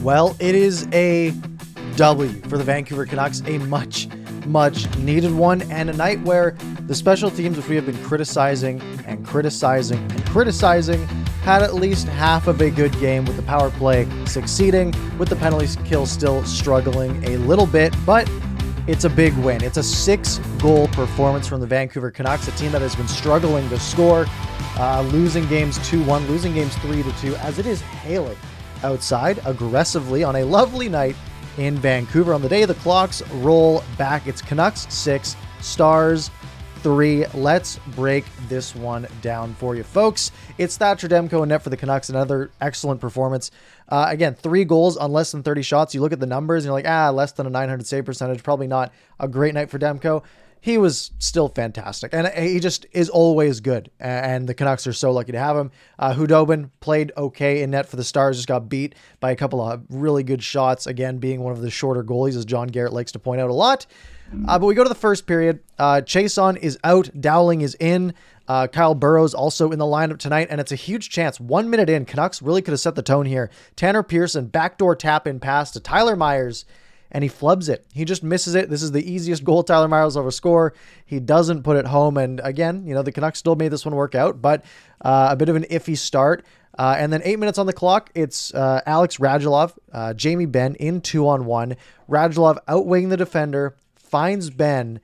Well, it is a W for the Vancouver Canucks, a much needed one, and a night where the special teams, which we have been criticizing, had at least half of a good game, with the power play succeeding, with the penalty kill still struggling a little bit, but it's a big win. It's a 6-goal performance from the Vancouver Canucks, a team that has been struggling to score, losing games 2-1, losing games 3-2, as it is hailing outside aggressively on a lovely night in Vancouver. On the day the clocks roll back, it's Canucks 6, Stars 3. Let's break this one down for you, folks. It's Thatcher Demko in net for the Canucks. Another excellent performance. Again, 3 goals on less than 30 shots. You look at the numbers and you're like, less than a 900 save percentage. Probably not a great night for Demko. He was still fantastic, and he just is always good, and the Canucks are so lucky to have him. Hudobin played okay in net for the Stars, just got beat by a couple of really good shots, again, being one of the shorter goalies, as John Garrett likes to point out a lot. But we go to the first period. Chason is out, Dowling is in, Kyle Burrows also in the lineup tonight, and it's a huge chance. 1 minute in, Canucks really could have set the tone here. Tanner Pearson, backdoor tap-in pass to Tyler Myers, and he flubs it. He just misses it. This is the easiest goal Tyler Myers will ever score. He doesn't put it home. And again, the Canucks still made this one work out, but a bit of an iffy start. And then 8 minutes on the clock, it's Alex Radulov, Jamie Benn in 2-on-1. Radulov outweighing the defender, finds Ben.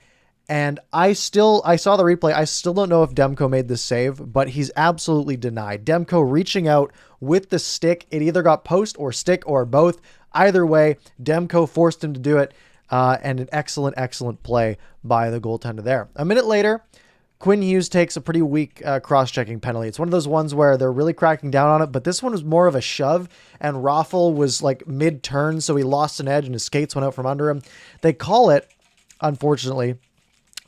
And I saw the replay. I still don't know if Demko made this save, but he's absolutely denied. Demko reaching out with the stick. It either got post or stick or both. Either way, Demko forced him to do it, and an excellent play by the goaltender there. A minute later, Quinn Hughes takes a pretty weak cross-checking penalty. It's one of those ones where they're really cracking down on it, but this one was more of a shove, and Raffle was like mid-turn, so he lost an edge and his skates went out from under him. They call it, unfortunately.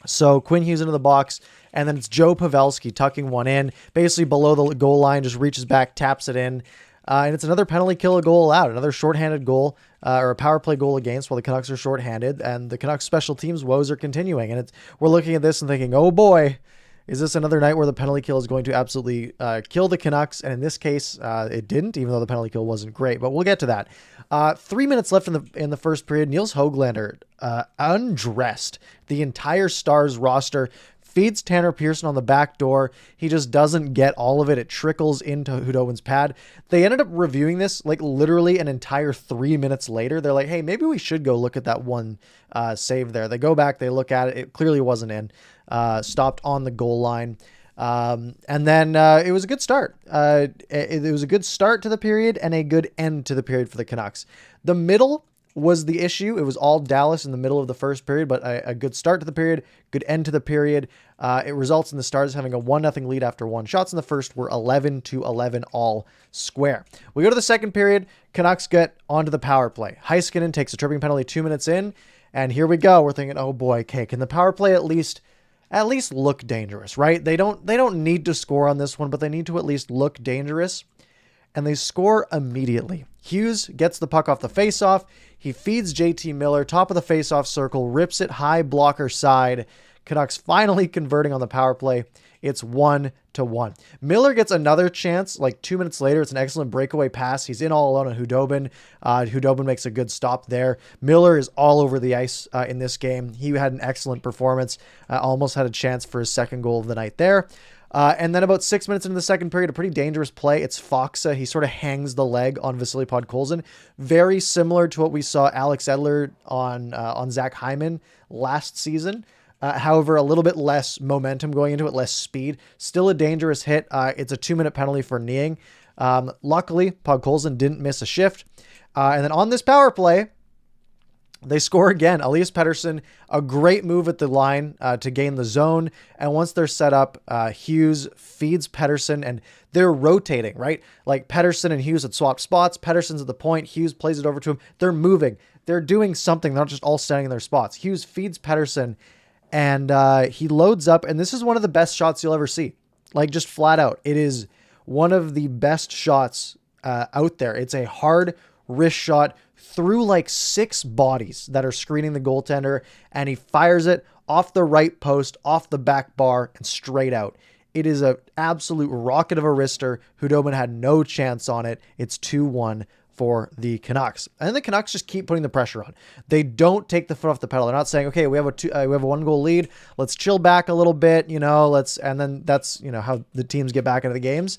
So Quinn Hughes into the box, and then it's Joe Pavelski tucking one in, basically below the goal line, just reaches back, taps it in. And it's another penalty kill, a goal allowed, another shorthanded goal, or a power play goal against, while the Canucks are shorthanded, and the Canucks special teams woes are continuing. And we're looking at this and thinking, oh boy, is this another night where the penalty kill is going to absolutely kill the Canucks? And in this case, it didn't, even though the penalty kill wasn't great, but we'll get to that. 3 minutes left in the first period. Niels Höglander undressed the entire Stars roster, feeds Tanner Pearson on the back door. He just doesn't get all of it. It trickles into Hudobin's pad. They ended up reviewing this like literally an entire 3 minutes later. They're like, hey, maybe we should go look at that one save there. They go back, they look at it. It clearly wasn't in. Stopped on the goal line. And then it was a good start. It was a good start to the period and a good end to the period for the Canucks. The middle was the issue. It was all Dallas in the middle of the first period, but a good start to the period, good end to the period. It results in the Stars having a 1-0 lead after 1. Shots in the first were 11-11 all square. We go to the second period. Canucks get onto the power play. Heiskanen takes a tripping penalty 2 minutes in, and here we go. We're thinking, oh boy, okay, can the power play at least look dangerous, right? They don't need to score on this one, but they need to at least look dangerous. And they score immediately. Hughes gets the puck off the faceoff. He feeds JT Miller, top of the faceoff circle, rips it high blocker side. Canucks finally converting on the power play. It's 1-1. Miller gets another chance like 2 minutes later. It's an excellent breakaway pass. He's in all alone on Hudobin. Hudobin makes a good stop there. Miller is all over the ice in this game. He had an excellent performance. Almost had a chance for his second goal of the night there. And then about 6 minutes into the second period, a pretty dangerous play. It's Faksa. He sort of hangs the leg on Vasily Podkolzin. Very similar to what we saw Alex Edler on Zach Hyman last season. However, a little bit less momentum going into it, less speed. Still a dangerous hit. It's a 2-minute penalty for kneeing. Luckily, Podkolzin didn't miss a shift. And then on this power play, they score again. Elias Pettersson, a great move at the line to gain the zone. And once they're set up, Hughes feeds Pettersson, and they're rotating, right? Like Pettersson and Hughes had swapped spots. Pettersson's at the point. Hughes plays it over to him. They're moving. They're doing something. They're not just all standing in their spots. Hughes feeds Pettersson, and he loads up. And this is one of the best shots you'll ever see. Like, just flat out. It is one of the best shots out there. It's a hard wrist shot through like 6 bodies that are screening the goaltender, and he fires it off the right post, off the back bar, and straight out. It is an absolute rocket of a wrister. Hudobin had no chance on it. It's 2-1 for the Canucks. And the Canucks just keep putting the pressure on. They don't take the foot off the pedal. They're not saying, okay, we have a 1-goal lead. Let's chill back a little bit, and then that's, how the teams get back into the games.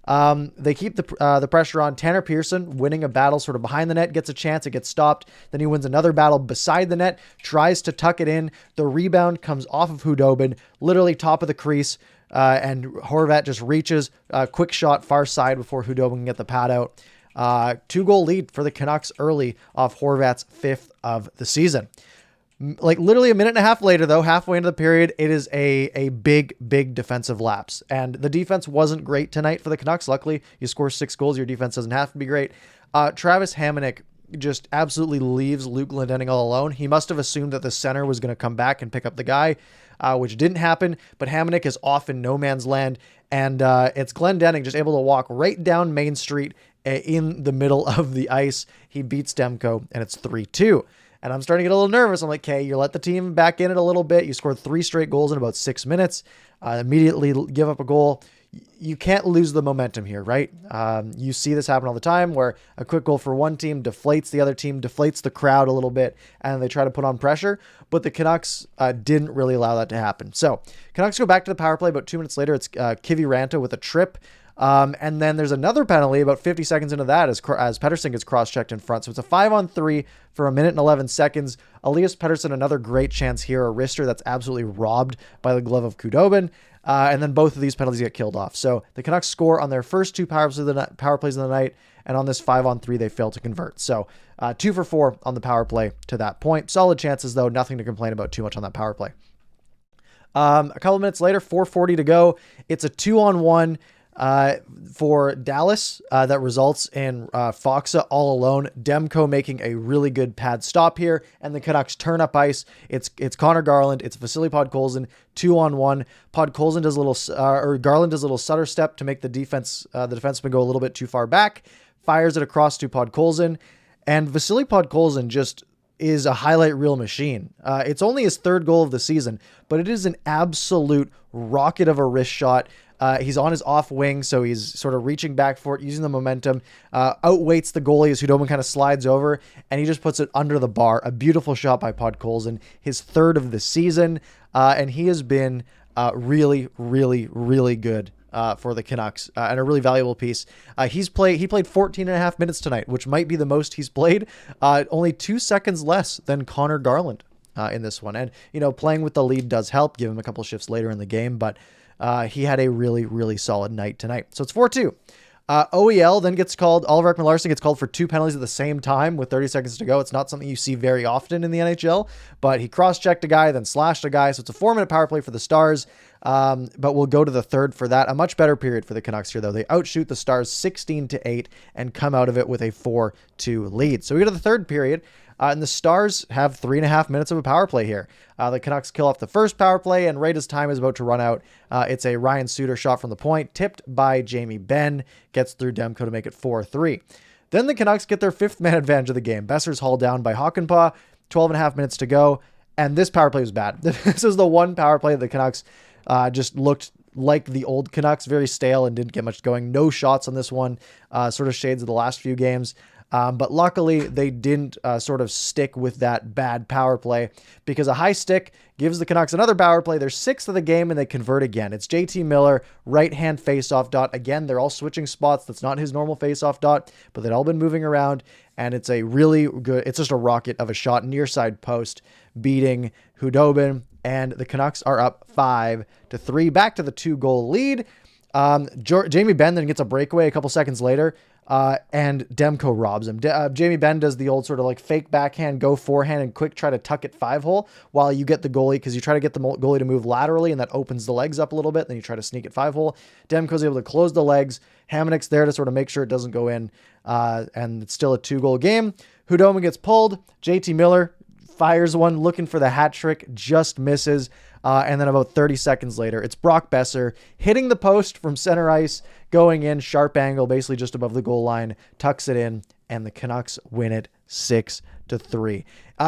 They keep the pressure on. Tanner Pearson winning a battle sort of behind the net, gets a chance, it gets stopped. Then he wins another battle beside the net, tries to tuck it in. The rebound comes off of Hudobin, literally top of the crease. And Horvat just reaches a quick shot far side before Hudobin can get the pad out. 2-goal lead for the Canucks early off Horvat's 5th of the season. Like literally a minute and a half later, though, halfway into the period, it is a big defensive lapse. And the defense wasn't great tonight for the Canucks. Luckily, you score 6 goals. Your defense doesn't have to be great. Travis Hamonic just absolutely leaves Luke Glendening all alone. He must have assumed that the center was going to come back and pick up the guy, which didn't happen. But Hamonic is off in no man's land. And it's Glendening just able to walk right down Main Street in the middle of the ice. He beats Demko, and it's 3-2. And I'm starting to get a little nervous. I'm like, okay, you let the team back in it a little bit. You scored 3 straight goals in about 6 minutes. Immediately give up a goal. You can't lose the momentum here, right? You see this happen all the time where a quick goal for one team deflates the other team, deflates the crowd a little bit, and they try to put on pressure. But the Canucks didn't really allow that to happen. So Canucks go back to the power play. About 2 minutes later, it's Kivi Ranta with a trip. And then there's another penalty about 50 seconds into that as Pettersson gets cross-checked in front. So it's a 5-on-3 for a minute and 11 seconds. Elias Pettersson, another great chance here, a wrister that's absolutely robbed by the glove of Hudobin. And then both of these penalties get killed off. So the Canucks score on their first 2 power plays of the night, and on this 5-on-3, they fail to convert. So 2 for 4 on the power play to that point. Solid chances, though. Nothing to complain about too much on that power play. A couple of minutes later, 4:40 to go. It's a 2-on-1 for Dallas that results in Foxa all alone. Demko making a really good pad stop here, and the Canucks turn up ice. It's Connor Garland, it's Vasily Podkolzin, 2-on-1. Podkolzin does a little, Garland does a little stutter step to make the defenseman go a little bit too far back, fires it across to Podkolzin, and Vasily Podkolzin just is a highlight reel machine. It's only his 3rd goal of the season, but it is an absolute rocket of a wrist shot. He's on his off wing, so he's sort of reaching back for it, using the momentum, outweights the goalie as Hudobin kind of slides over, and he just puts it under the bar. A beautiful shot by Podkolzin, his 3rd of the season, and he has been really good for the Canucks, and a really valuable piece. He played 14 and a half minutes tonight, which might be the most he's played, only 2 seconds less than Connor Garland in this one. And, playing with the lead does help, give him a couple shifts later in the game, but he had a really solid night tonight. So it's 4-2. OEL then gets called. Oliver Ekman-Larsson gets called for 2 penalties at the same time with 30 seconds to go. It's not something you see very often in the NHL, but he cross-checked a guy, then slashed a guy. So it's a 4-minute power play for the Stars, but we'll go to the 3rd for that. A much better period for the Canucks here, though. They outshoot the Stars 16-8 and come out of it with a 4-2 lead. So we go to the 3rd period. And the Stars have 3.5 minutes of a power play here. The Canucks kill off the first power play, and right as time is about to run out, it's a Ryan Suter shot from the point, tipped by Jamie Benn, gets through Demko to make it 4-3. Then the Canucks get their 5th man advantage of the game. Besser's hauled down by Hakanpää, 12.5 minutes to go, and this power play was bad. This is the one power play that the Canucks just looked like the old Canucks, very stale and didn't get much going. No shots on this one, sort of shades of the last few games. But luckily, they didn't sort of stick with that bad power play, because a high stick gives the Canucks another power play. They're 6th of the game, and they convert again. It's JT Miller, right-hand face-off dot. Again, they're all switching spots. That's not his normal face-off dot, but they'd all been moving around, and it's a really good, it's just a rocket of a shot near side post, beating Hudobin, and the Canucks are up 5-3, back to the 2-goal lead. Jamie Benn then gets a breakaway a couple seconds later, and Demko robs him. Jamie Benn does the old sort of like fake backhand, go forehand, and quick try to tuck it 5-hole while you get the goalie, because you try to get the goalie to move laterally, and that opens the legs up a little bit. Then you try to sneak it 5-hole. Demko's able to close the legs. Hamonic's there to sort of make sure it doesn't go in, and it's still a 2-goal game. Hudobin gets pulled. JT Miller fires one, looking for the hat trick, just misses. And then about 30 seconds later, it's Brock Boeser hitting the post from center ice, going in, sharp angle, basically just above the goal line, tucks it in, and the Canucks win it 6-2. 4-3.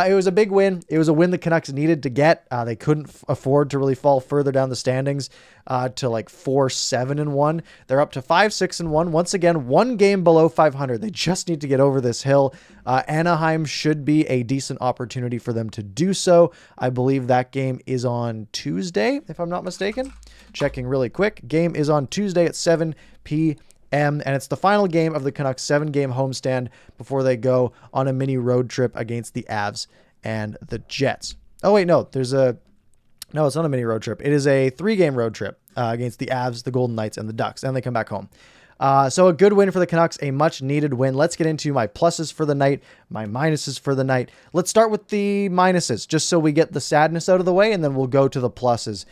It was a big win. It was a win the Canucks needed to get. They couldn't afford to really fall further down the standings to like 4-7-1. They're up to 5-6-1. Once again, one game below 500. They just need to get over this hill. Anaheim should be a decent opportunity for them to do so. I believe that game is on Tuesday, if I'm not mistaken. Checking really quick. Game is on Tuesday at 7 p.m. And it's the final game of the Canucks 7-game homestand before they go on a mini road trip against the Avs and the Jets. Oh, wait, no, no, it's not a mini road trip. It is a 3-game road trip against the Avs, the Golden Knights, and the Ducks. And they come back home. So a good win for the Canucks, a much needed win. Let's get into my pluses for the night, my minuses for the night. Let's start with the minuses, just so we get the sadness out of the way, and then we'll go to the pluses,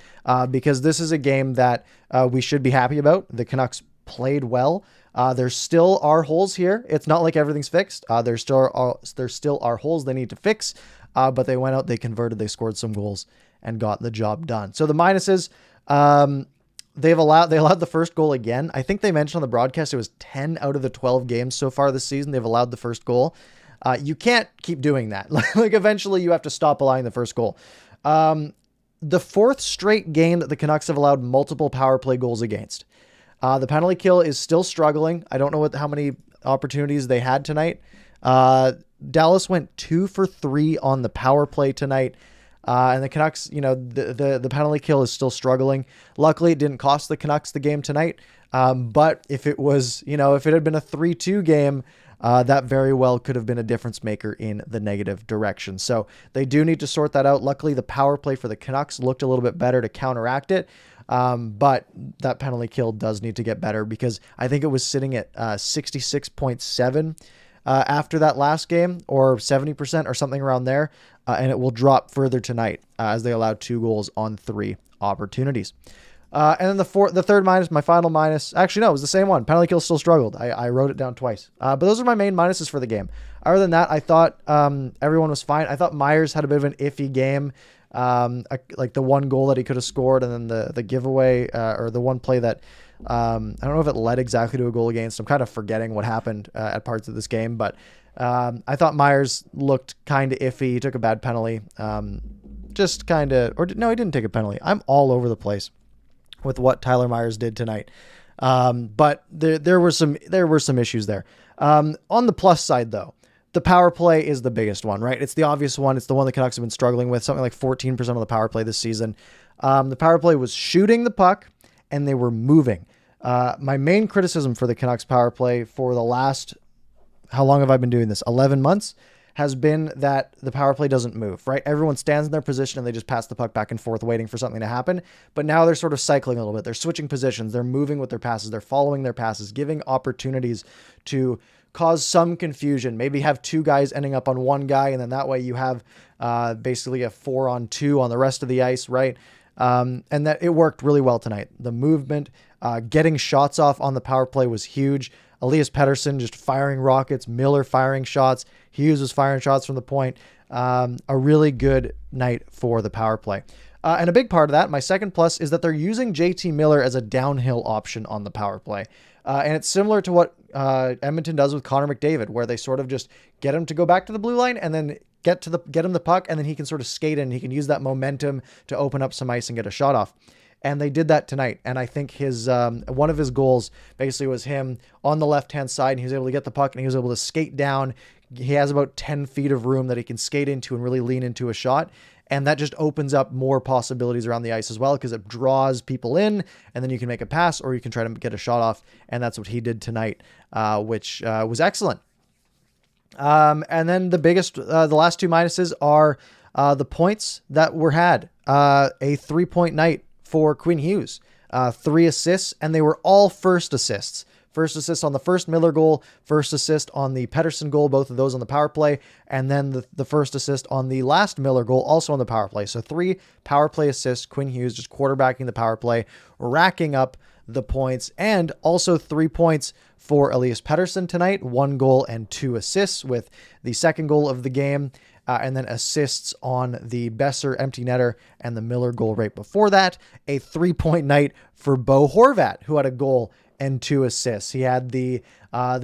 because this is a game that we should be happy about. The Canucks played well. There still are holes here. It's not like everything's fixed. There still are holes they need to fix, but they went out, they converted, they scored some goals, and got the job done. So the minuses, they allowed the first goal again. I think they mentioned on the broadcast it was 10 out of the 12 games so far this season they've allowed the first goal. You can't keep doing that. Like eventually you have to stop allowing the first goal. The fourth straight game that the Canucks have allowed multiple power play goals against. The penalty kill is still struggling. I don't know how many opportunities they had tonight. Dallas went 2 for 3 on the power play tonight. And the Canucks, the penalty kill is still struggling. Luckily, it didn't cost the Canucks the game tonight. But if it was, if it had been a 3-2 game, that very well could have been a difference maker in the negative direction. So they do need to sort that out. Luckily, the power play for the Canucks looked a little bit better to counteract it. But that penalty kill does need to get better, because I think it was sitting at 66.7 after that last game, or 70% or something around there. And it will drop further tonight as they allowed 2 goals on 3 opportunities. And then the third minus, my final minus, actually, no, it was the same one. Penalty kill still struggled. I wrote it down twice. But those are my main minuses for the game. Other than that, I thought everyone was fine. I thought Myers had a bit of an iffy game. Like the one goal that he could have scored, and then the giveaway, or the one play that, I don't know if it led exactly to a goal against. I'm kind of forgetting what happened at parts of this game, but I thought Myers looked kind of iffy. He took a bad penalty. No, he didn't take a penalty. I'm all over the place with what Tyler Myers did tonight. But there were some issues there. On the plus side though, the power play is the biggest one, right? It's the obvious one. It's the one the Canucks have been struggling with, something like 14% of the power play this season. The power play was shooting the puck, and they were moving. My main criticism for the Canucks power play for the last, how long have I been doing this? 11 months, has been that the power play doesn't move, right? Everyone stands in their position and they just pass the puck back and forth waiting for something to happen. But now they're sort of cycling a little bit. They're switching positions. They're moving with their passes. They're following their passes, giving opportunities to cause some confusion. Maybe have 2 guys ending up on 1 guy, and then that way you have basically a 4-on-2 on the rest of the ice, right? And that it worked really well tonight. The movement, getting shots off on the power play was huge. Elias Pettersson just firing rockets, Miller firing shots, Hughes was firing shots from the point. A really good night for the power play. And a big part of that, my second plus, is that they're using JT Miller as a downhill option on the power play. And it's similar to what Edmonton does with Connor McDavid, where they sort of just get him to go back to the blue line and then get him the puck, and then he can sort of skate in. He can use that momentum to open up some ice and get a shot off. And they did that tonight. And I think his one of his goals basically was him on the left-hand side, and he was able to get the puck, and he was able to skate down. He has about 10 feet of room that he can skate into and really lean into a shot. And that just opens up more possibilities around the ice as well, because it draws people in, and then you can make a pass, or you can try to get a shot off. And that's what he did tonight, which was excellent. And then the last 2 minuses are the points that were had. A 3-point night for Quinn Hughes, 3 assists, and they were all first assists. First assist on the first Miller goal, first assist on the Pettersson goal, both of those on the power play, and then the first assist on the last Miller goal, also on the power play. So 3 power play assists, Quinn Hughes just quarterbacking the power play, racking up the points, and also 3 points for Elias Pettersson tonight, 1 goal and 2 assists, with the second goal of the game, and then assists on the Besser empty netter and the Miller goal right before that. A 3-point night for Bo Horvat, who had a goal and 2 assists. He had the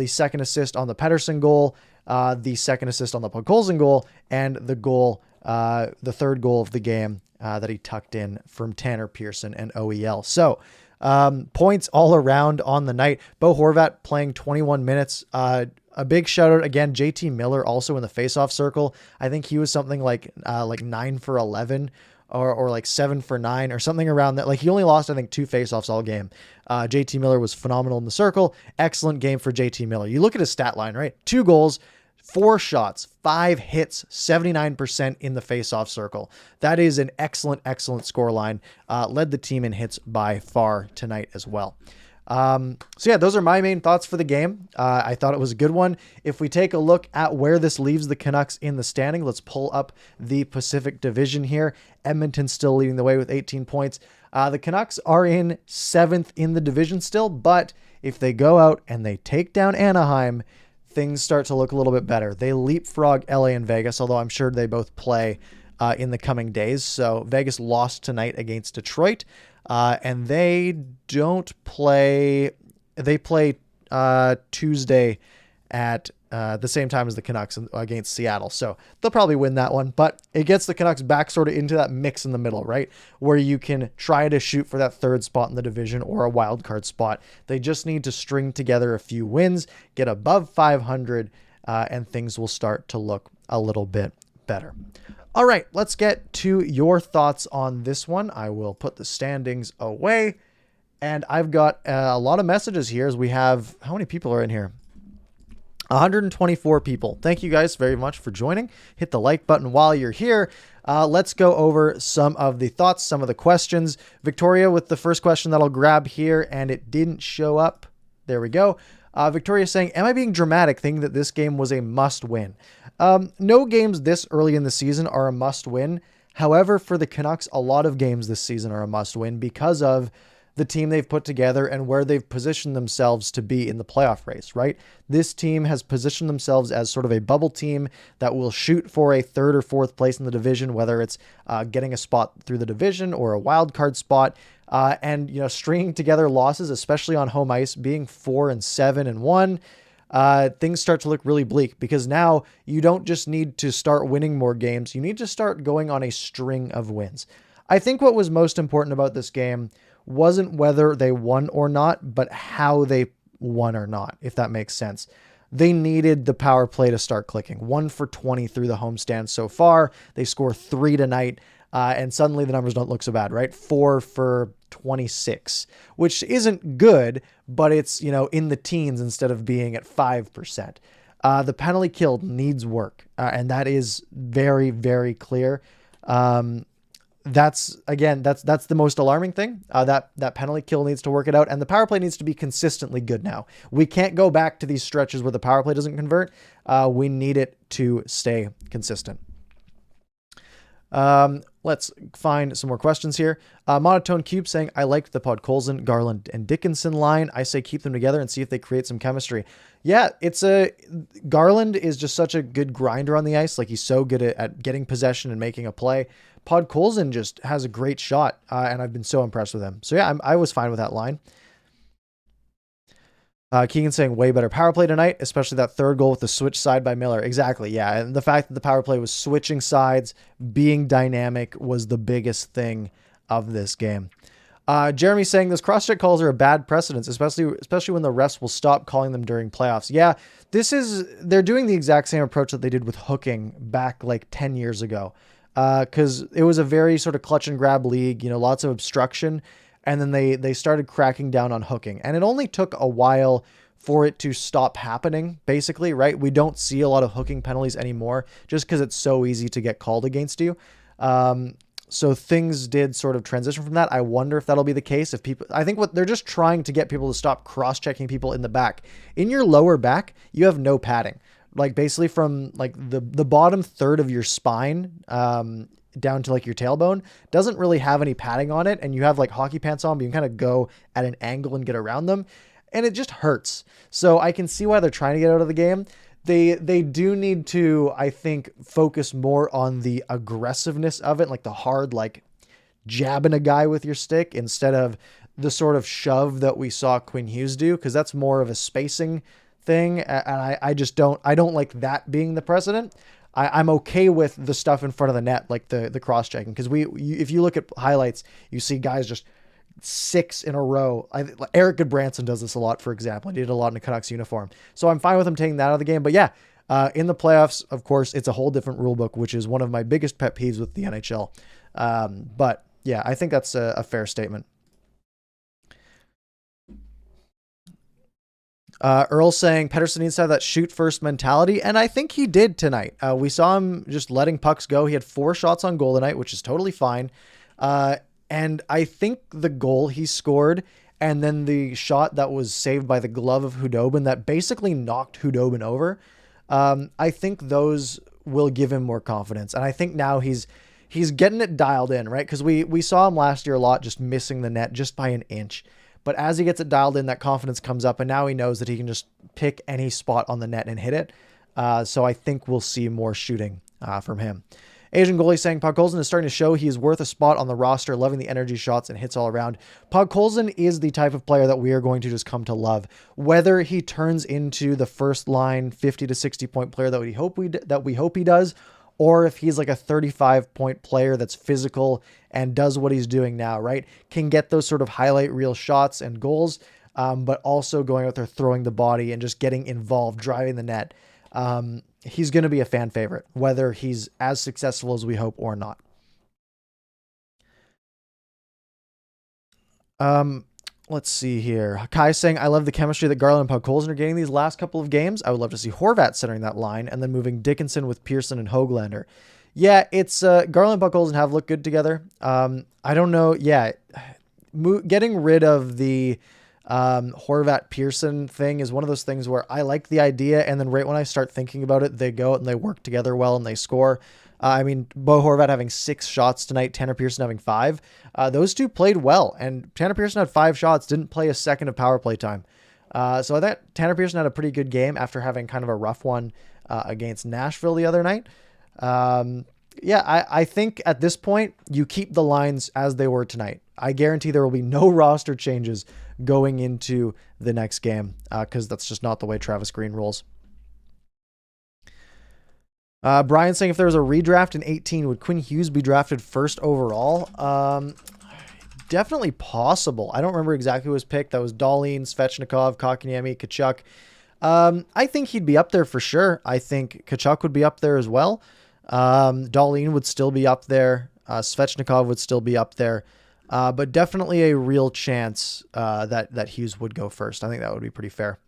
second assist on the Pettersson goal, the second assist on the Podkolzin goal, and the third goal of the game that he tucked in from Tanner Pearson and OEL. So points all around on the night. Bo Horvat playing 21 minutes. A big shout out again, JT Miller also in the faceoff circle. I think he was something like 9 for 11 or like 7 for 9 or something around that. Like he only lost, I think, 2 faceoffs all game. JT Miller was phenomenal in the circle. Excellent game for JT Miller. You look at his stat line, right? 2 goals, 4 shots, 5 hits, 79% in the faceoff circle. That is an excellent, excellent score line. Led the team in hits by far tonight as well. So yeah, those are my main thoughts for the game. I thought it was a good one. If we take a look at where this leaves the Canucks in the standing, let's pull up the Pacific Division here. Edmonton still leading the way with 18 points. The Canucks are in 7th in the division still, but if they go out and they take down Anaheim, things start to look a little bit better. They leapfrog LA and Vegas, although I'm sure they both play in the coming days. So Vegas lost tonight against Detroit. And they don't play, they play Tuesday at the same time as the Canucks against Seattle. So they'll probably win that one, but it gets the Canucks back sort of into that mix in the middle, right? Where you can try to shoot for that 3rd spot in the division or a wild card spot. They just need to string together a few wins, get above 500, and things will start to look a little bit better. All right, let's get to your thoughts on this one. I will put the standings away, and I've got a lot of messages here as we have, how many people are in here? 124 people. Thank you guys very much for joining. Hit the like button while you're here. Let's go over some of the thoughts, some of the questions. Victoria with the first question that I'll grab here, and it didn't show up. There we go. Victoria saying, am I being dramatic thinking that this game was a must win? No games this early in the season are a must win. However, for the Canucks, a lot of games this season are a must win because of the team they've put together and where they've positioned themselves to be in the playoff race, right? This team has positioned themselves as sort of a bubble team that will shoot for a 3rd or 4th place in the division, whether it's getting a spot through the division or a wild card spot. And, you know, stringing together losses, especially on home ice, being 4-7-1, things start to look really bleak because now you don't just need to start winning more games. You need to start going on a string of wins. I think what was most important about this game wasn't whether they won or not, but how they won or not, if that makes sense. They needed the power play to start clicking. 1 for 20 through the homestand so far. They score 3 tonight. And suddenly the numbers don't look so bad, right? 4 for 26, which isn't good, but it's, you know, in the teens instead of being at 5%. The penalty kill needs work, and that is very, very clear. That's the most alarming thing. That penalty kill needs to work it out, and the power play needs to be consistently good now. We can't go back to these stretches where the power play doesn't convert. We need it to stay consistent. Let's find some more questions here. Monotone Cube saying, I liked the Podkolzin, Garland, and Dickinson line. I say keep them together and see if they create some chemistry. Yeah, Garland is just such a good grinder on the ice. Like, he's so good at getting possession and making a play. Podkolzin just has a great shot, and I've been so impressed with him. So yeah, I was fine with that line. Keegan saying way better power play tonight, especially that 3rd goal with the switch side by Miller. Exactly, yeah. And the fact that the power play was switching sides, being dynamic was the biggest thing of this game. Jeremy saying those cross-check calls are a bad precedent, especially when the refs will stop calling them during playoffs. Yeah, they're doing the exact same approach that they did with hooking back like 10 years ago. Because it was a very sort of clutch and grab league, you know, lots of obstruction. And then they started cracking down on hooking. And it only took a while for it to stop happening, basically, right? We don't see a lot of hooking penalties anymore just because it's so easy to get called against you. So things did sort of transition from that. I wonder if that'll be the case. I think what they're just trying to get people to stop cross-checking people in the back. In your lower back, you have no padding. Like basically from like the bottom third of your spine, down to like your tailbone doesn't really have any padding on it. And you have like hockey pants on, but you can kind of go at an angle and get around them. And it just hurts. So I can see why they're trying to get out of the game. They do need to, I think, focus more on the aggressiveness of it, like the hard, like jabbing a guy with your stick instead of the sort of shove that we saw Quinn Hughes do. Cause that's more of a spacing thing. And I just don't like that being the precedent. I'm okay with the stuff in front of the net, like the cross checking. Cause if you look at highlights, you see guys just 6 in a row. Eric Goodbranson does this a lot, for example. He did a lot in a Canucks uniform. So I'm fine with him taking that out of the game. But yeah, in the playoffs, of course, it's a whole different rule book, which is one of my biggest pet peeves with the NHL. But yeah, I think that's a fair statement. Earl saying Pettersson needs to have that shoot first mentality. And I think he did tonight. We saw him just letting pucks go. He had 4 shots on goal tonight, which is totally fine. And I think the goal he scored and then the shot that was saved by the glove of Hudobin that basically knocked Hudobin over. I think those will give him more confidence. And I think now he's getting it dialed in, right? Because we saw him last year a lot, just missing the net just by an inch. But as he gets it dialed in, that confidence comes up, and now he knows that he can just pick any spot on the net and hit it. So I think we'll see more shooting from him. Asian goalie saying Podkolzin is starting to show he is worth a spot on the roster, loving the energy shots and hits all around. Podkolzin is the type of player that we are going to just come to love. Whether he turns into the first line 50 to 60 point player that we hope he does, or if he's like a 35-point player that's physical and does what he's doing now, right? Can get those sort of highlight reel shots and goals, but also going out there throwing the body and just getting involved, driving the net. He's going to be a fan favorite, whether he's as successful as we hope or not. Let's see here. Kai saying, I love the chemistry that Garland and Podkolzin are getting these last couple of games. I would love to see Horvat centering that line and then moving Dickinson with Pearson and Höglander. Yeah, it's Garland and Podkolzin have looked good together. I don't know. Yeah, getting rid of the Horvat Pearson thing is one of those things where I like the idea, and then right when I start thinking about it, they go out and they work together well and they score. I mean, Bo Horvat having 6 shots tonight, Tanner Pearson having 5. Those two played well, and Tanner Pearson had 5 shots, didn't play a second of power play time. So I thought Tanner Pearson had a pretty good game after having kind of a rough one against Nashville the other night. Yeah, I think at this point, you keep the lines as they were tonight. I guarantee there will be no roster changes going into the next game because that's just not the way Travis Green rolls. Brian saying if there was a redraft in 18, would Quinn Hughes be drafted first overall? Definitely possible. I don't remember exactly who was picked. That was Dahlin, Svechnikov, Kotkaniemi, Tkachuk. I think he'd be up there for sure. I think Tkachuk would be up there as well. Dahlin would still be up there. Svechnikov would still be up there. But definitely a real chance that Hughes would go first. I think that would be pretty fair.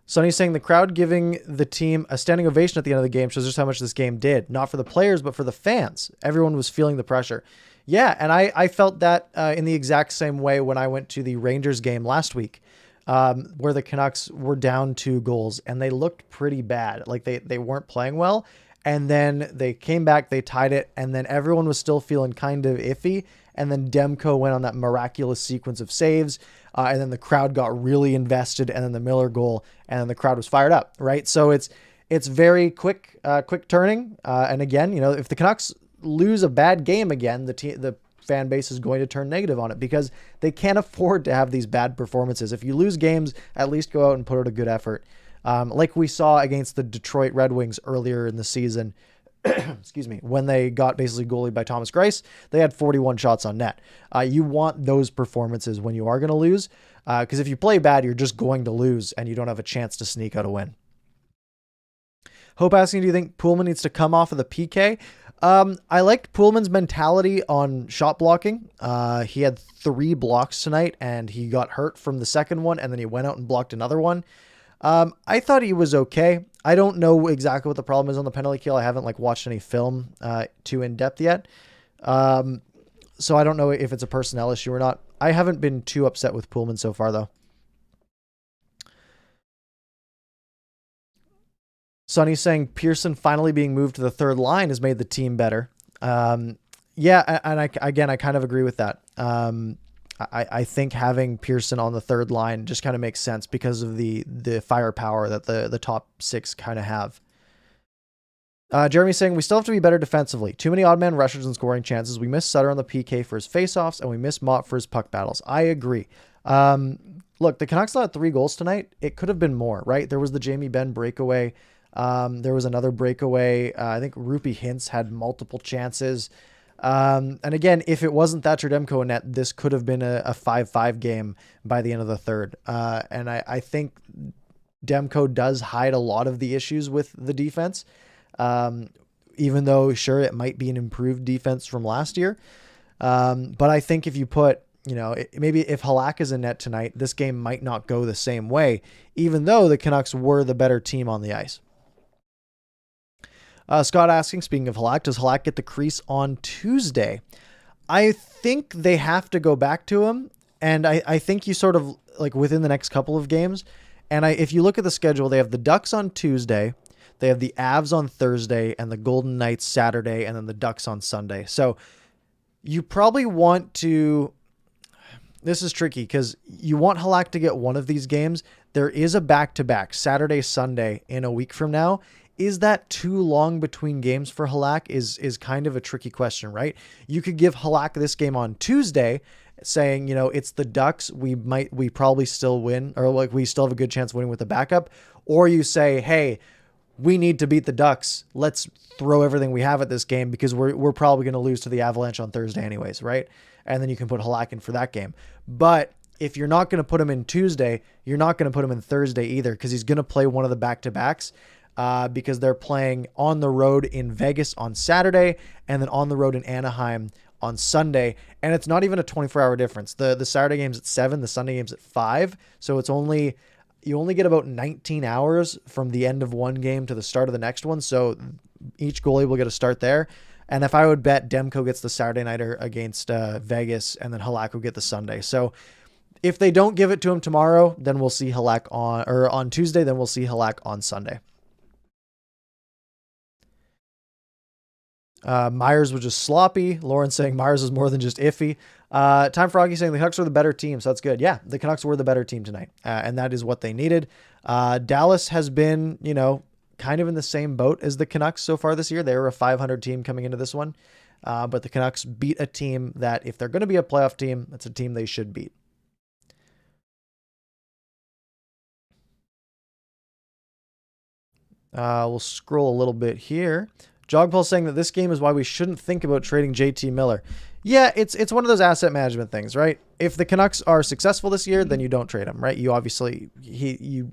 Sonny's saying the crowd giving the team a standing ovation at the end of the game shows just how much this game did. Not for the players, but for the fans. Everyone was feeling the pressure. Yeah, and I felt that in the exact same way when I went to the Rangers game last week, where the Canucks were down 2 goals, and they looked pretty bad. Like they weren't playing well. And then they came back, they tied it, and then everyone was still feeling kind of iffy. And then Demko went on that miraculous sequence of saves, and then the crowd got really invested, and then the Miller goal, and then the crowd was fired up, right? So it's very quick turning. And again, you know, if the Canucks lose a bad game again, the fan base is going to turn negative on it because they can't afford to have these bad performances. If you lose games, at least go out and put out a good effort. Like we saw against the Detroit Red Wings earlier in the season, excuse me, when they got basically goalied by Thomas Greiss, they had 41 shots on net. You want those performances when you are going to lose, because if you play bad, you're just going to lose and you don't have a chance to sneak out a win. Hope asking, do you think Poolman needs to come off of the PK? I liked Poolman's mentality on shot blocking. He had 3 blocks tonight and he got hurt from the second one, and then he went out and blocked another one. I thought he was okay. I don't know exactly what the problem is on the penalty kill. I haven't watched any film too in depth yet. So I don't know if it's a personnel issue or not. I haven't been too upset with Poolman so far though. Sonny's saying Pearson finally being moved to the third line has made the team better. Yeah, and I kind of agree with that. I think having Pearson on the third line just kind of makes sense because of the firepower that the top 6 kind of have. Jeremy's saying we still have to be better defensively. Too many odd man rushers and scoring chances. We miss Sutter on the PK for his faceoffs, and we miss Mott for his puck battles. I agree. look, the Canucks let 3 goals tonight. It could have been more, right? There was the Jamie Benn breakaway. There was another breakaway. I think Rupi Hintz had multiple chances. And again, if it wasn't Thatcher Demko in net, this could have been a 5-5 game by the end of the third. And I think Demko does hide a lot of the issues with the defense. Even though, sure, it might be an improved defense from last year. But I think if you put, maybe if Halak is in net tonight, this game might not go the same way, even though the Canucks were the better team on the ice. Scott asking, speaking of Halak, does Halak get the crease on Tuesday? I think they have to go back to him. And I think you sort of like within the next couple of games. And if you look at the schedule, they have the Ducks on Tuesday. They have the Avs on Thursday and the Golden Knights Saturday, and then the Ducks on Sunday. So you probably want to, this is tricky because you want Halak to get one of these games. There is a back-to-back Saturday, Sunday in a week from now. Is that too long between games for Halak is kind of a tricky question, right? You could give Halak this game on Tuesday saying, it's the Ducks. We probably still win, or like we still have a good chance of winning with the backup. Or you say, hey, we need to beat the Ducks. Let's throw everything we have at this game because we're probably going to lose to the Avalanche on Thursday anyways, right? And then you can put Halak in for that game. But if you're not going to put him in Tuesday, you're not going to put him in Thursday either because he's going to play one of the back-to-backs because they're playing on the road in Vegas on Saturday and then on the road in Anaheim on Sunday. And it's not even a 24-hour difference. The Saturday game's at 7, the Sunday game's at 5. So you only get about 19 hours from the end of one game to the start of the next one. So each goalie will get a start there. And if I would bet, Demko gets the Saturday nighter against Vegas, and then Halak will get the Sunday. So if they don't give it to him tomorrow, then we'll see Halak on Tuesday, then we'll see Halak on Sunday. Myers was just sloppy. Lauren saying Myers was more than just iffy. Time for Augie saying the Canucks are the better team. So that's good. Yeah, the Canucks were the better team tonight. And that is what they needed. Dallas has been, kind of in the same boat as the Canucks so far this year. They were a 500 team coming into this one. But the Canucks beat a team that if they're going to be a playoff team, it's a team they should beat. We'll scroll a little bit here. Jogpaul saying that this game is why we shouldn't think about trading JT Miller. Yeah, it's one of those asset management things, right? If the Canucks are successful this year, then you don't trade him, right? You obviously you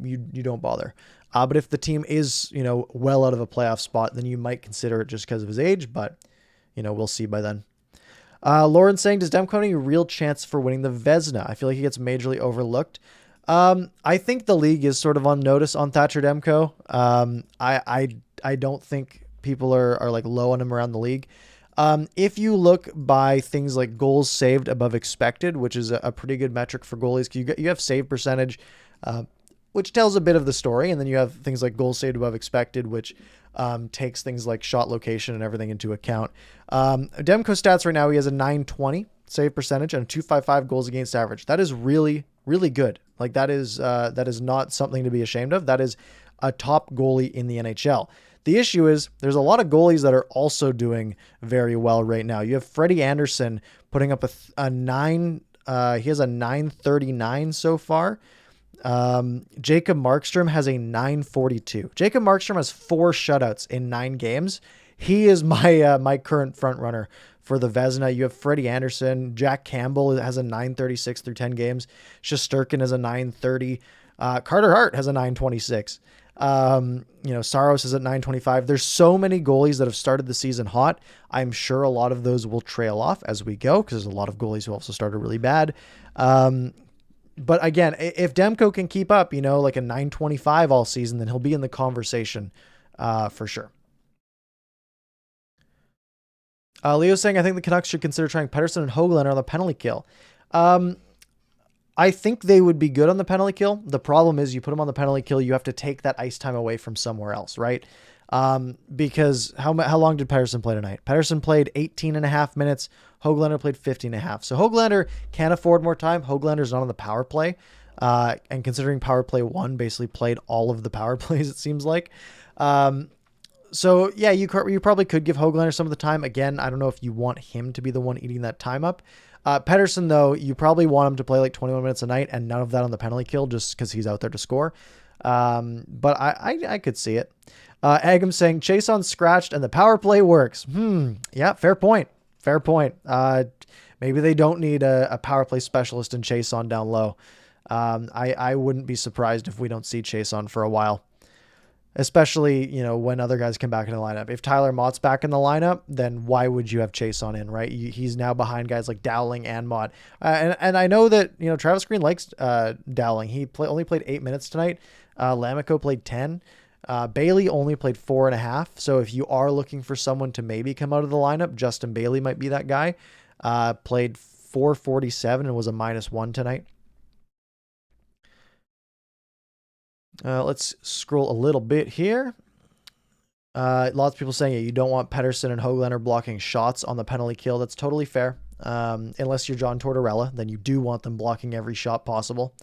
don't bother. But if the team is, well out of a playoff spot, then you might consider it just because of his age, but we'll see by then. Lauren saying, does Demko have any real chance for winning the Vezina? I feel like he gets majorly overlooked. I think the league is sort of on notice on Thatcher Demko. I don't think people are like low on him around the league. If you look by things like goals saved above expected, which is a pretty good metric for goalies, you have save percentage, which tells a bit of the story. And then you have things like goals saved above expected, which takes things like shot location and everything into account. Demko stats right now, he has a 920 save percentage and a 255 goals against average. That is really, really good. Like that is not something to be ashamed of. That is a top goalie in the NHL. The issue is there's a lot of goalies that are also doing very well right now. You have Freddie Anderson putting up a 9. He has a 939 so far. Jacob Markstrom has a 942. Jacob Markstrom has 4 shutouts in 9 games. He is my current front runner for the Vezina. You have Freddie Anderson. Jack Campbell has a 936 through 10 games. Shesterkin has a 930. Carter Hart has a 926. Saros is at 925. There's so many goalies that have started the season hot. I'm sure a lot of those will trail off as we go because there's a lot of goalies who also started really bad. But again, if Demko can keep up, like a 925 all season, then he'll be in the conversation for sure. Leo's saying, I think the Canucks should consider trying Pettersson and Höglander on the penalty kill. I think they would be good on the penalty kill. The problem is you put them on the penalty kill, you have to take that ice time away from somewhere else, right? Because how long did Pettersson play tonight? Pettersson played 18 and a half minutes. Höglander played 15 and a half. So Höglander can afford more time. Höglander's not on the power play. And considering power play 1 basically played all of the power plays, it seems like. So yeah, you probably could give Höglander some of the time. Again, I don't know if you want him to be the one eating that time up. Pettersson, though, you probably want him to play like 21 minutes a night and none of that on the penalty kill just because he's out there to score. But I could see it. Agam saying Chason scratched and the power play works. Yeah, fair point. Fair point. Maybe they don't need a power play specialist in Chason down low. I wouldn't be surprised if we don't see Chason for a while. Especially, when other guys come back in the lineup. If Tyler Mott's back in the lineup, then why would you have Chason in, right? He's now behind guys like Dowling and Mott. And I know that, Travis Green likes Dowling. He only played 8 minutes tonight. Lamico played 10. Bailey only played 4.5. So if you are looking for someone to maybe come out of the lineup, Justin Bailey might be that guy. Played 4:47 and was a -1 tonight. Let's scroll a little bit here. Lots of people saying you don't want Pettersson and Höglander blocking shots on the penalty kill. That's totally fair. Unless you're John Tortorella, then you do want them blocking every shot possible.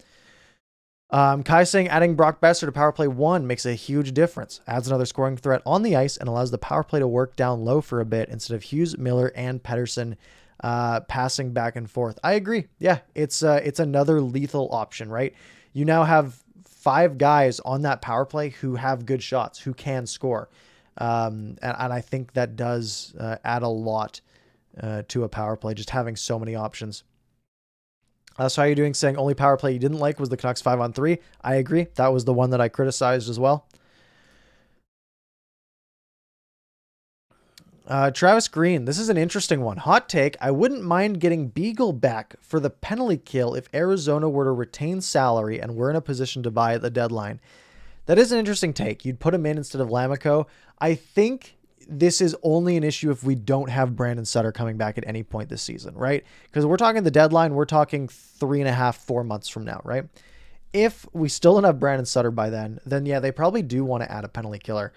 Kai saying adding Brock Besser to power play 1 makes a huge difference. Adds another scoring threat on the ice and allows the power play to work down low for a bit instead of Hughes, Miller, and Pettersson passing back and forth. I agree. Yeah, it's another lethal option, right? You now have 5 guys on that power play who have good shots, who can score. And I think that does add a lot to a power play, just having so many options. So how are you doing? Saying only power play you didn't like was the Canucks 5-on-3. I agree. That was the one that I criticized as well. Travis Green, this is an interesting one. Hot take, I wouldn't mind getting Beagle back for the penalty kill if Arizona were to retain salary and we're in a position to buy at the deadline. That is an interesting take. You'd put him in instead of Lamico. I think this is only an issue if we don't have Brandon Sutter coming back at any point this season, right? Because we're talking the deadline, we're talking 3.5, 4 months from now, right? If we still don't have Brandon Sutter by then yeah, they probably do want to add a penalty killer.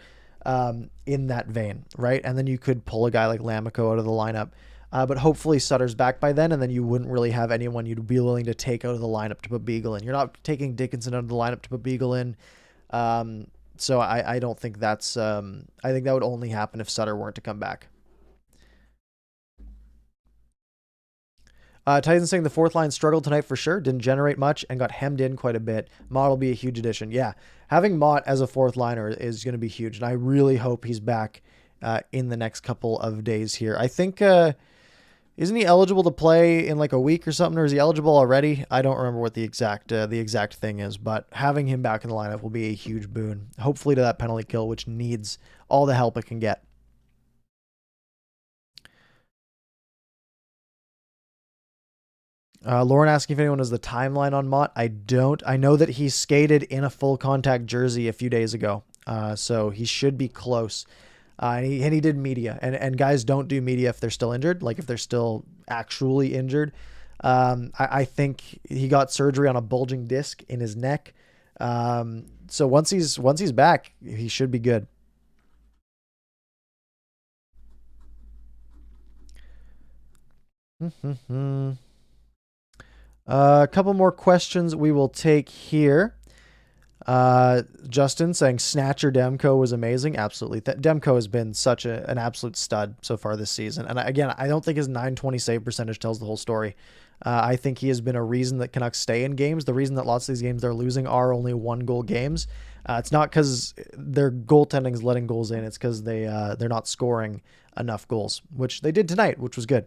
In that vein, right? And then you could pull a guy like Lamico out of the lineup. But hopefully Sutter's back by then, and then you wouldn't really have anyone you'd be willing to take out of the lineup to put Beagle in. You're not taking Dickinson out of the lineup to put Beagle in. So I don't think that's... I think that would only happen if Sutter weren't to come back. Tyson saying the fourth line struggled tonight for sure. Didn't generate much and got hemmed in quite a bit. Mott will be a huge addition. Yeah, having Mott as a fourth liner is going to be huge. And I really hope he's back in the next couple of days here. I think, isn't he eligible to play in like a week or something? Or is he eligible already? I don't remember what the exact thing is. But having him back in the lineup will be a huge boon. Hopefully to that penalty kill, which needs all the help it can get. Lauren asking if anyone has the timeline on Mott. I don't. I know that he skated in a full contact jersey a few days ago. So he should be close. And he did media. And guys don't do media if they're still injured. Like if they're still actually injured. I think he got surgery on a bulging disc in his neck. So once he's back, he should be good. A couple more questions we will take here. Justin saying Snatcher Demko was amazing. Absolutely. Demko has been such an absolute stud so far this season. And again, I don't think his .920 save percentage tells the whole story. I think he has been a reason that Canucks stay in games. The reason that lots of these games they're losing are only 1-goal games. It's not because their goaltending is letting goals in. It's because they're not scoring enough goals, which they did tonight, which was good.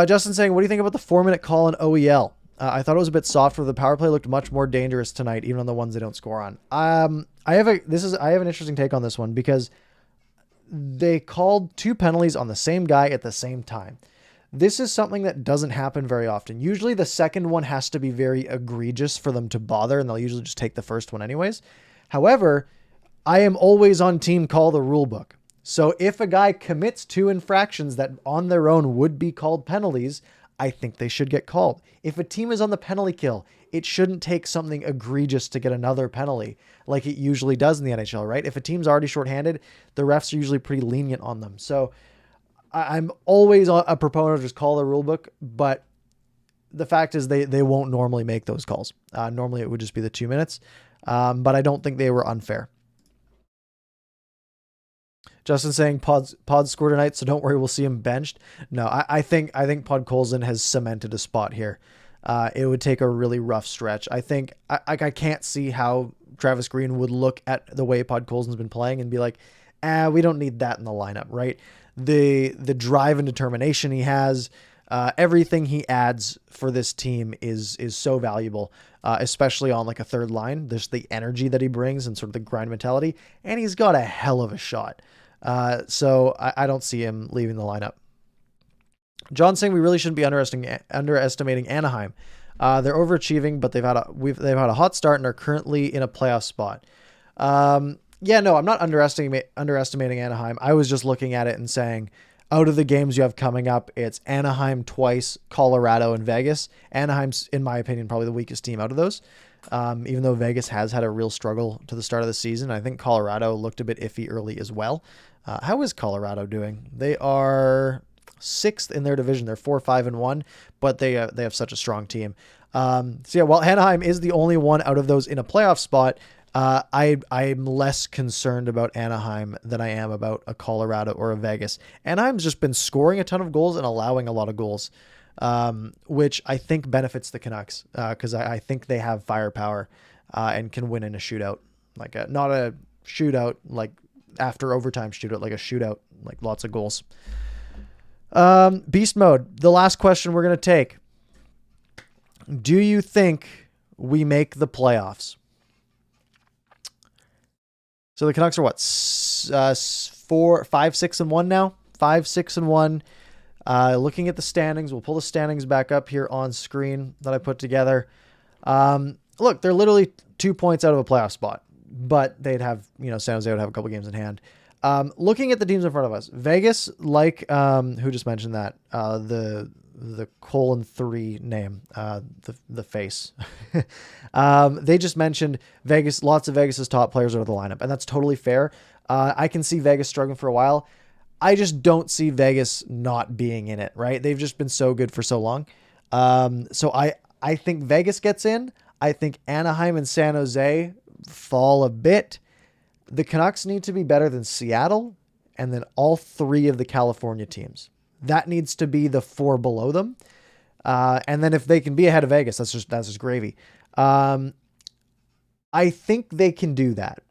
Justin saying, what do you think about the 4-minute call in OEL? I thought it was a bit softer. The power play looked much more dangerous tonight, even on the ones they don't score on. I have an interesting take on this one because they called 2 penalties on the same guy at the same time. This is something that doesn't happen very often. Usually the second one has to be very egregious for them to bother, and they'll usually just take the first one anyways. However, I am always on team call the rule book. So if a guy commits 2 infractions that on their own would be called penalties, I think they should get called. If a team is on the penalty kill, it shouldn't take something egregious to get another penalty like it usually does in the NHL, right? If a team's already shorthanded, the refs are usually pretty lenient on them. So I'm always a proponent of just call the rule book, but the fact is they won't normally make those calls. Normally it would just be the 2 minutes, but I don't think they were unfair. Justin saying Pod scored tonight, so don't worry, we'll see him benched. No, I think Podkolzin has cemented a spot here. It would take a really rough stretch. I think I can't see how Travis Green would look at the way Podkolzin's been playing and be like, we don't need that in the lineup, right? The drive and determination he has, everything he adds for this team is so valuable, especially on like a third line. There's the energy that he brings and sort of the grind mentality, and he's got a hell of a shot. So I don't see him leaving the lineup. John saying we really shouldn't be underestimating Anaheim. They're overachieving, but they've had a hot start and are currently in a playoff spot. Yeah, no, I'm not underestimating Anaheim. I was just looking at it and saying, out of the games you have coming up, it's Anaheim twice, Colorado, and Vegas. Anaheim's, in my opinion, probably the weakest team out of those. Even though Vegas has had a real struggle to the start of the season. I think Colorado looked a bit iffy early as well. How is Colorado doing? They are 6th in their division. They're 4-5-1, but they have such a strong team. So yeah, while Anaheim is the only one out of those in a playoff spot, I'm less concerned about Anaheim than I am about a Colorado or a Vegas. Anaheim's just been scoring a ton of goals and allowing a lot of goals, which I think benefits the Canucks, because I think they have firepower and can win in a shootout, not a shootout like after overtime shootout, like a shootout, like lots of goals. Beast mode. The last question we're going to take. Do you think we make the playoffs? So the Canucks are what? 5-6-1 now? 5-6-1. Looking at the standings, we'll pull the standings back up here on screen that I put together. Look, they're literally 2 points out of a playoff spot, but they'd have, San Jose would have a couple games in hand. Looking at the teams in front of us, Vegas, who just mentioned that, the 3 name, the face. They just mentioned Vegas. Lots of Vegas's top players are out of the lineup, and that's totally fair. I can see Vegas struggling for a while. I just don't see Vegas not being in it, right? They've just been so good for so long. So I think Vegas gets in. I think Anaheim and San Jose fall a bit. The Canucks need to be better than Seattle and then all 3 of the California teams. That needs to be the 4 below them. And then if they can be ahead of Vegas, that's just gravy. I think they can do that.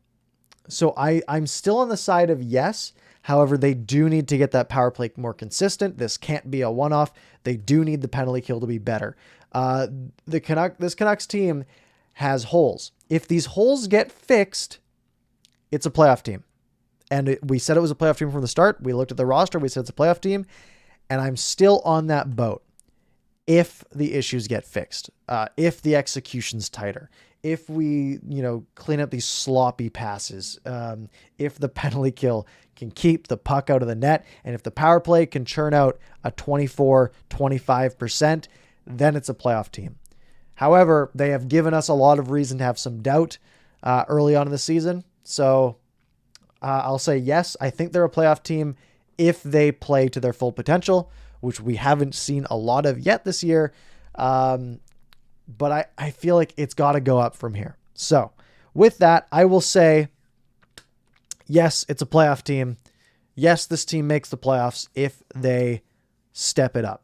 So I'm still on the side of yes. However, they do need to get that power play more consistent. This can't be a one-off. They do need the penalty kill to be better. This Canucks team has holes. If these holes get fixed, it's a playoff team. And we said it was a playoff team from the start. We looked at the roster. We said it's a playoff team. And I'm still on that boat. If the issues get fixed, if the execution's tighter, if we, clean up these sloppy passes, if the penalty kill can keep the puck out of the net, and if the power play can churn out a 24-25%, then it's a playoff team. However, they have given us a lot of reason to have some doubt early on in the season. So I'll say yes, I think they're a playoff team if they play to their full potential, which we haven't seen a lot of yet this year. But I feel like it's got to go up from here. So with that, I will say, yes, it's a playoff team. Yes, this team makes the playoffs if they step it up.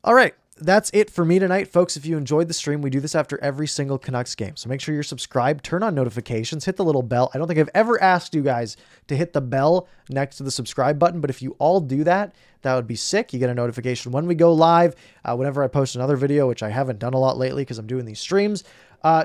All right. That's it for me tonight, folks. If you enjoyed the stream, we do this after every single Canucks game. So make sure you're subscribed, turn on notifications, hit the little bell. I don't think I've ever asked you guys to hit the bell next to the subscribe button, but if you all do that, that would be sick. You get a notification when we go live, whenever I post another video, which I haven't done a lot lately because I'm doing these streams.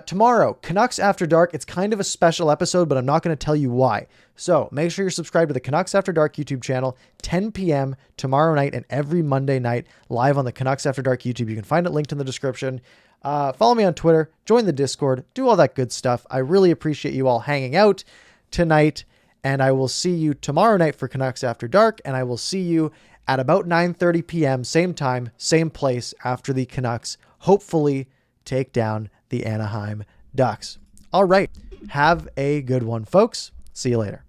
Tomorrow, Canucks After Dark. It's kind of a special episode, but I'm not going to tell you why. So make sure you're subscribed to the Canucks After Dark YouTube channel, 10 p.m. tomorrow night and every Monday night live on the Canucks After Dark YouTube. You can find it linked in the description. Follow me on Twitter, join the Discord, do all that good stuff. I really appreciate you all hanging out tonight, and I will see you tomorrow night for Canucks After Dark, and I will see you at about 9:30 p.m., same time, same place, after the Canucks hopefully take down the Anaheim Ducks. All right. Have a good one, folks. See you later.